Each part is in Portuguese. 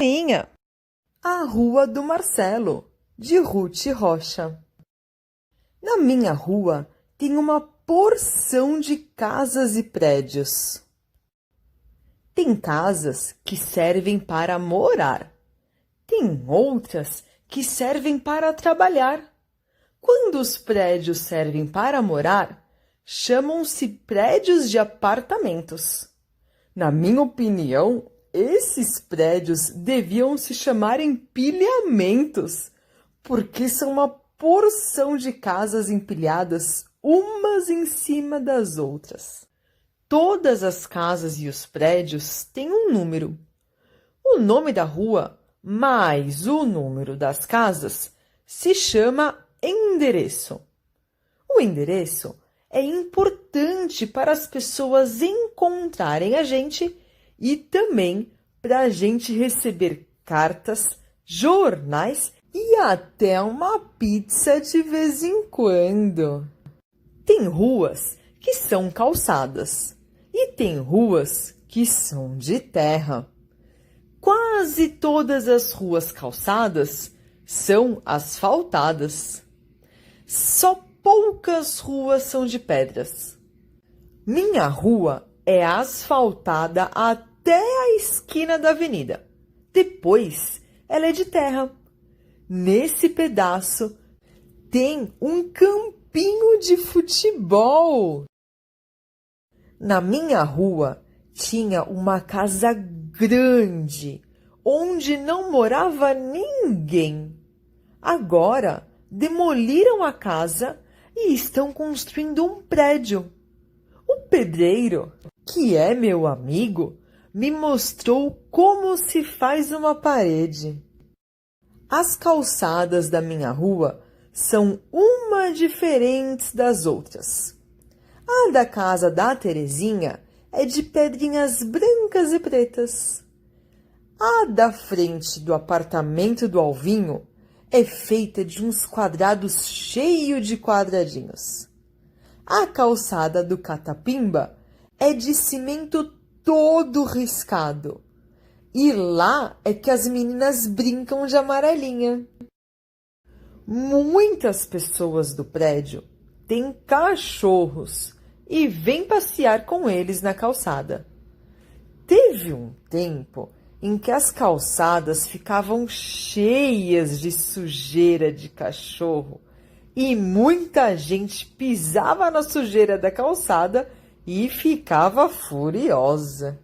Minha, a Rua do Marcelo, de Ruth Rocha. Na minha rua tem uma porção de casas e prédios. Tem casas que servem para morar. Tem outras que servem para trabalhar. Quando os prédios servem para morar, chamam-se prédios de apartamentos. Na minha opinião, esses prédios deviam se chamar empilhamentos, porque são uma porção de casas empilhadas umas em cima das outras. Todas as casas e os prédios têm um número. O nome da rua mais o número das casas se chama endereço. O endereço é importante para as pessoas encontrarem a gente e também para a gente receber cartas, jornais e até uma pizza de vez em quando. Tem ruas que são calçadas e tem ruas que são de terra. Quase todas as ruas calçadas são asfaltadas. Só poucas ruas são de pedras. Minha rua é asfaltada até a esquina da avenida. Depois, ela é de terra. Nesse pedaço tem um campinho de futebol. Na minha rua tinha uma casa grande, onde não morava ninguém. Agora demoliram a casa e estão construindo um prédio. O pedreiro, que é meu amigo, me mostrou como se faz uma parede. As calçadas da minha rua são uma diferentes das outras. A da casa da Terezinha é de pedrinhas brancas e pretas. A da frente do apartamento do Alvinho é feita de uns quadrados cheios de quadradinhos. A calçada do Catapimba é de cimento todo riscado. E lá é que as meninas brincam de amarelinha. Muitas pessoas do prédio têm cachorros e vêm passear com eles na calçada. Teve um tempo em que as calçadas ficavam cheias de sujeira de cachorro e muita gente pisava na sujeira da calçada e ficava furiosa.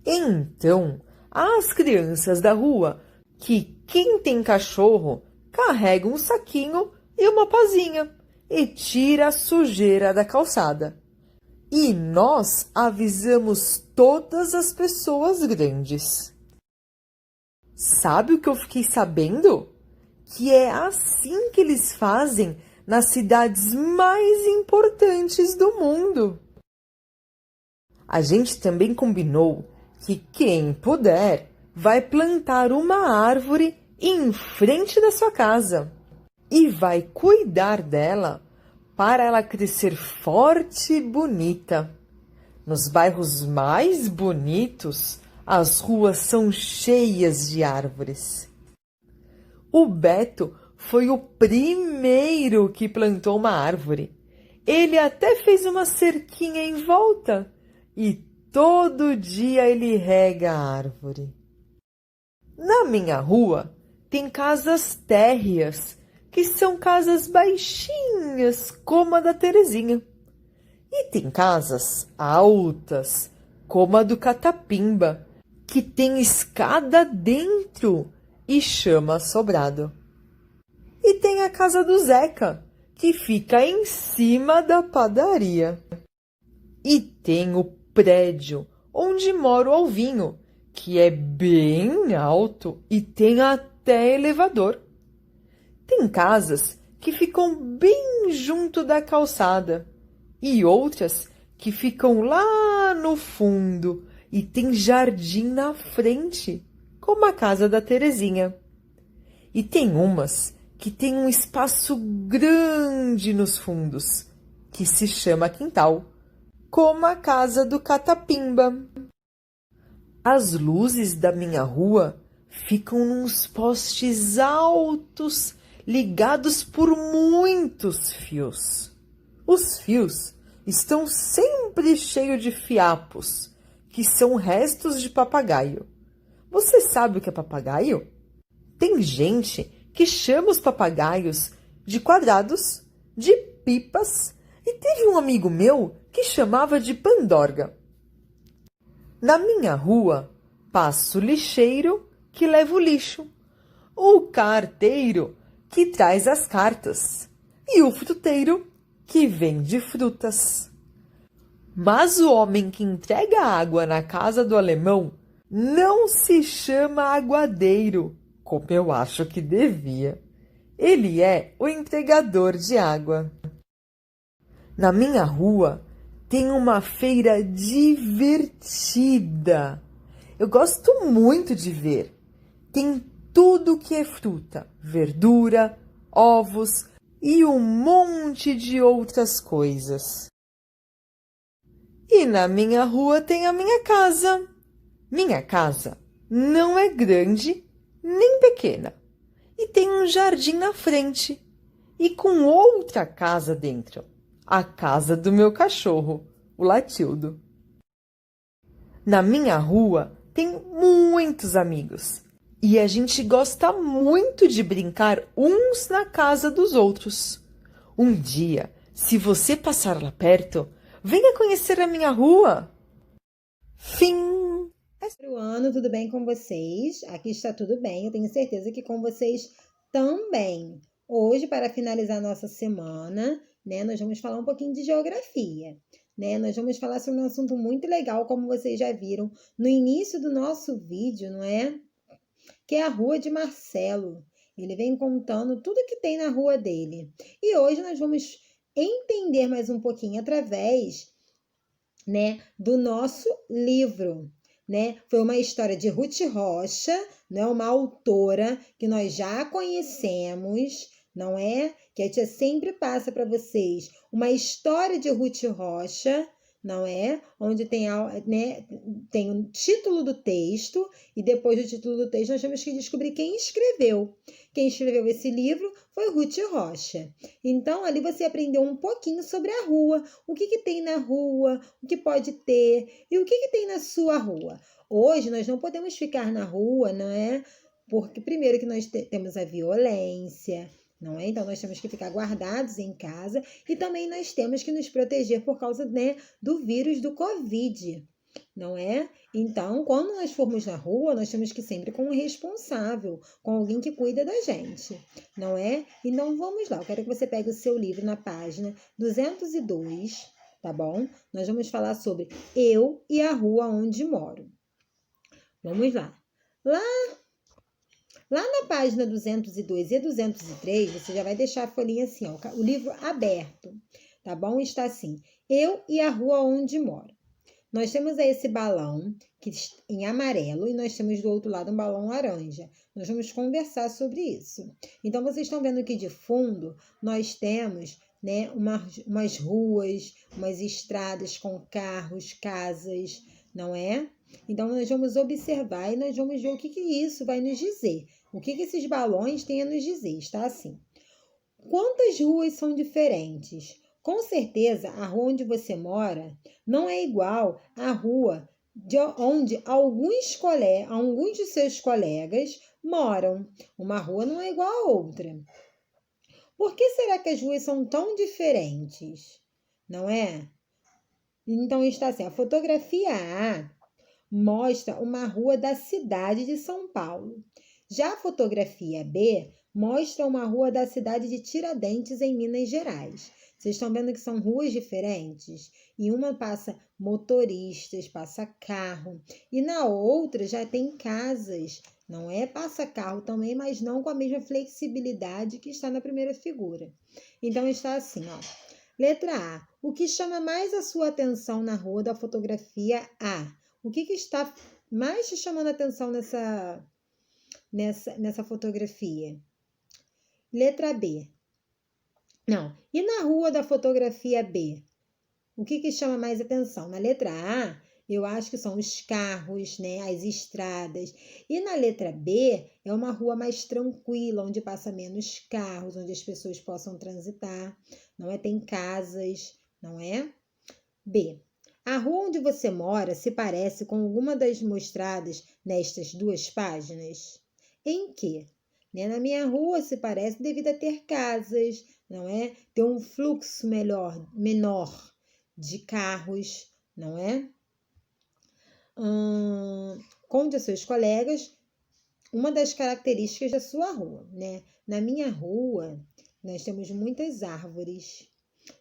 Então, as crianças da rua, que quem tem cachorro carrega um saquinho e uma pazinha e tira a sujeira da calçada. E nós avisamos todas as pessoas grandes. Sabe o que eu fiquei sabendo? Que é assim que eles fazem nas cidades mais importantes do mundo. A gente também combinou que quem puder vai plantar uma árvore em frente da sua casa e vai cuidar dela para ela crescer forte e bonita. Nos bairros mais bonitos, as ruas são cheias de árvores. O Beto foi o primeiro que plantou uma árvore. Ele até fez uma cerquinha em volta e todo dia ele rega a árvore. Na minha rua tem casas térreas, que são casas baixinhas, como a da Terezinha. E tem casas altas, como a do Catapimba, que tem escada dentro e chama sobrado. E tem a casa do Zeca, que fica em cima da padaria. E tem o prédio onde mora o Alvinho, que é bem alto e tem até elevador. Tem casas que ficam bem junto da calçada e outras que ficam lá no fundo e tem jardim na frente, como a casa da Terezinha. E tem umas que tem um espaço grande nos fundos, que se chama quintal, como a casa do Catapimba. As luzes da minha rua ficam nos postes altos, ligados por muitos fios. Os fios estão sempre cheios de fiapos, que são restos de papagaio. Você sabe o que é papagaio? Tem gente que chama os papagaios de quadrados, de pipas, e teve um amigo meu que chamava de pandorga. Na minha rua passa o lixeiro que leva o lixo, o carteiro que traz as cartas e o fruteiro que vende frutas. Mas o homem que entrega água na casa do alemão não se chama aguadeiro, como eu acho que devia. Ele é o entregador de água. Na minha rua tem uma feira divertida. Eu gosto muito de ver. Tem tudo que é fruta, verdura, ovos e um monte de outras coisas. E na minha rua tem a minha casa. Minha casa não é grande nem pequena e tem um jardim na frente e com outra casa dentro, a casa do meu cachorro, o Latildo. Na minha rua tem muitos amigos e a gente gosta muito de brincar uns na casa dos outros. Um dia, se você passar lá perto, venha conhecer a minha rua. Fim. Ano, tudo bem com vocês? Aqui está tudo bem, eu tenho certeza que com vocês também. Hoje, para finalizar nossa semana, né, nós vamos falar um pouquinho de geografia, né? Nós vamos falar sobre um assunto muito legal, como vocês já viram no início do nosso vídeo, não é? Que é a Rua de Marcelo. Ele vem contando tudo que tem na rua dele. E hoje nós vamos entender mais um pouquinho através, né, do nosso livro. Né? Foi uma história de Ruth Rocha, né? Uma autora que nós já conhecemos, não é? Que a tia sempre passa para vocês uma história de Ruth Rocha, não é? Onde tem, né, tem o título do texto e depois do título do texto nós temos que descobrir quem escreveu. Quem escreveu esse livro foi Ruth Rocha. Então, ali você aprendeu um pouquinho sobre a rua, o que tem na rua, o que pode ter e o que tem na sua rua. Hoje, nós não podemos ficar na rua, não é? Porque, primeiro, que nós temos a violência, não é? Então, nós temos que ficar guardados em casa e também nós temos que nos proteger por causa, né, do vírus do Covid, não é? Então, quando nós formos na rua, nós temos que ir sempre com um responsável, com alguém que cuida da gente, não é? Então, vamos lá. Eu quero que você pegue o seu livro na página 202, tá bom? Nós vamos falar sobre eu e a rua onde moro. Vamos lá. Lá na página 202 e 203, você já vai deixar a folhinha assim, ó, o livro aberto, tá bom? Está assim, eu e a rua onde moro. Nós temos aí esse balão que em amarelo e nós temos do outro lado um balão laranja. Nós vamos conversar sobre isso. Então, vocês estão vendo que de fundo nós temos, né, umas ruas, umas estradas com carros, casas, não é? Então, nós vamos observar e nós vamos ver o que isso vai nos dizer. O que esses balões têm a nos dizer? Está assim. Quantas ruas são diferentes? Com certeza, a rua onde você mora não é igual à rua onde alguns de seus colegas moram. Uma rua não é igual a outra. Por que será que as ruas são tão diferentes? Não é? Então, está assim. A fotografia A mostra uma rua da cidade de São Paulo. Já a fotografia B mostra uma rua da cidade de Tiradentes, em Minas Gerais. Vocês estão vendo que são ruas diferentes? E uma passa motoristas, passa carro. E na outra já tem casas. Não é? Passa carro também, mas não com a mesma flexibilidade que está na primeira figura. Então, está assim, ó. Letra A. O que chama mais a sua atenção na rua da fotografia A? O que está mais te chamando a atenção nessa fotografia? Letra B. Não. E na rua da fotografia B? O que chama mais atenção? Na letra A, Eu acho que são os carros, né, as estradas. E na letra B é uma rua mais tranquila, onde passa menos carros, onde as pessoas possam transitar, não é? Tem casas, não é? B. A rua onde você mora se parece com alguma das mostradas nestas duas páginas? Em que? Né? Na minha rua se parece devido a ter casas, não é? Ter um fluxo menor de carros, não é? Conte a seus colegas uma das características da sua rua, né? Na minha rua, nós temos muitas árvores,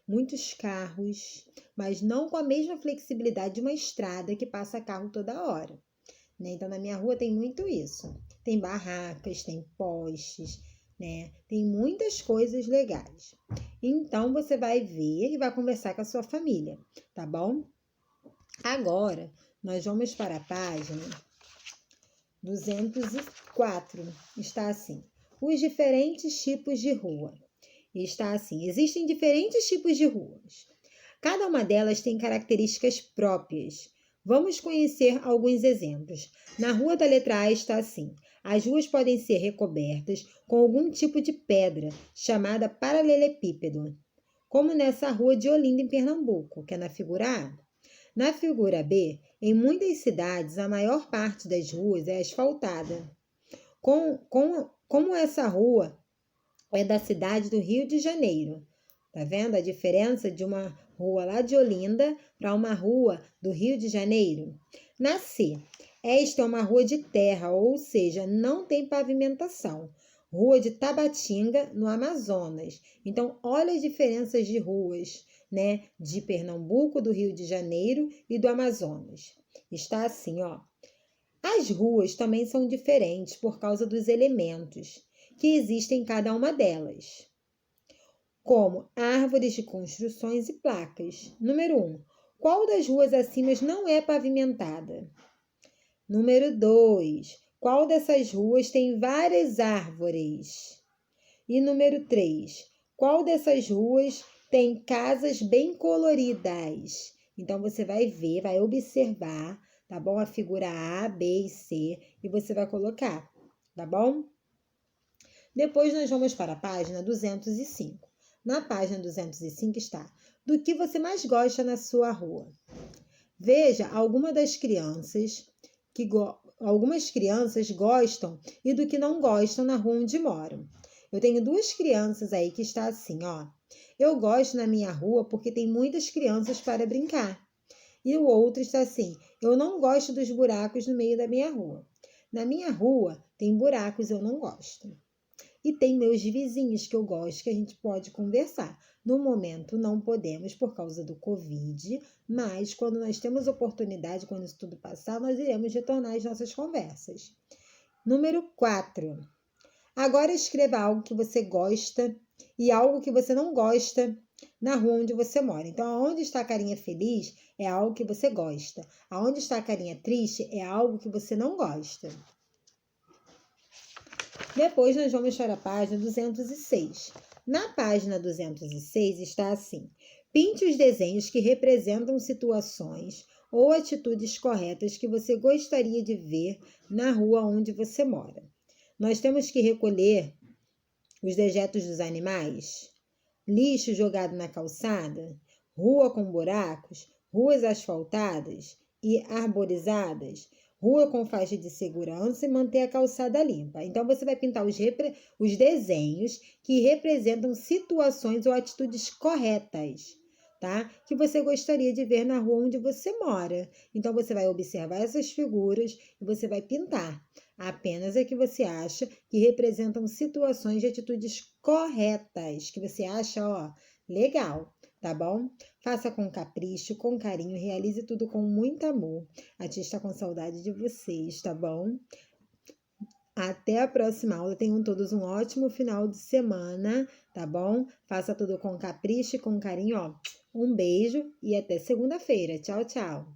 muitos carros, mas não com a mesma flexibilidade de uma estrada que passa carro toda hora, né? Então, na minha rua tem muito isso. Tem barracas, tem postes, né? Tem muitas coisas legais. Então, você vai ver e vai conversar com a sua família, tá bom? Agora, nós vamos para a página 204. Está assim: os diferentes tipos de rua. Está assim: existem diferentes tipos de ruas. Cada uma delas tem características próprias. Vamos conhecer alguns exemplos. Na rua da letra A está assim: as ruas podem ser recobertas com algum tipo de pedra, chamada paralelepípedo, como nessa rua de Olinda, em Pernambuco, que é na figura A. Na figura B, em muitas cidades, a maior parte das ruas é asfaltada. Como essa rua é da cidade do Rio de Janeiro. Tá vendo a diferença de uma rua lá de Olinda para uma rua do Rio de Janeiro? Na C, esta é uma rua de terra, ou seja, não tem pavimentação. Rua de Tabatinga, no Amazonas. Então, olha as diferenças de ruas, né? De Pernambuco, do Rio de Janeiro e do Amazonas. Está assim, ó. As ruas também são diferentes por causa dos elementos que existem em cada uma delas, como árvores de construções e placas. Número 1. Qual das ruas acima não é pavimentada? Número 2. Qual dessas ruas tem várias árvores? E número 3. Qual dessas ruas tem casas bem coloridas? Então, você vai ver, vai observar, tá bom? A figura A, B e C, e você vai colocar, tá bom? Depois nós vamos para a página 205. Na página 205 está: do que você mais gosta na sua rua? Veja algumas crianças gostam e do que não gostam na rua onde moram. Eu tenho duas crianças aí que está assim, ó. Eu gosto na minha rua porque tem muitas crianças para brincar. E o outro está assim: eu não gosto dos buracos no meio da minha rua. Na minha rua tem buracos, eu não gosto. E tem meus vizinhos que eu gosto, que a gente pode conversar. No momento não podemos por causa do Covid, mas quando nós temos oportunidade, quando isso tudo passar, nós iremos retornar às nossas conversas. Número 4. Agora escreva algo que você gosta e algo que você não gosta na rua onde você mora. Então, aonde está a carinha feliz é algo que você gosta. Aonde está a carinha triste é algo que você não gosta. Depois nós vamos para a página 206. Na página 206 está assim: pinte os desenhos que representam situações ou atitudes corretas que você gostaria de ver na rua onde você mora. Nós temos que recolher os dejetos dos animais, lixo jogado na calçada, rua com buracos, ruas asfaltadas e arborizadas, rua com faixa de segurança e manter a calçada limpa. Então, você vai pintar os desenhos que representam situações ou atitudes corretas, tá? Que você gostaria de ver na rua onde você mora. Então, você vai observar essas figuras e você vai pintar apenas a que você acha que representam situações e atitudes corretas, que você acha, ó, legal. Tá bom? Faça com capricho, com carinho, realize tudo com muito amor. A tia está com saudade de vocês, tá bom? Até a próxima aula. Tenham todos um ótimo final de semana, tá bom? Faça tudo com capricho e com carinho, ó. Um beijo e até segunda-feira. Tchau, tchau.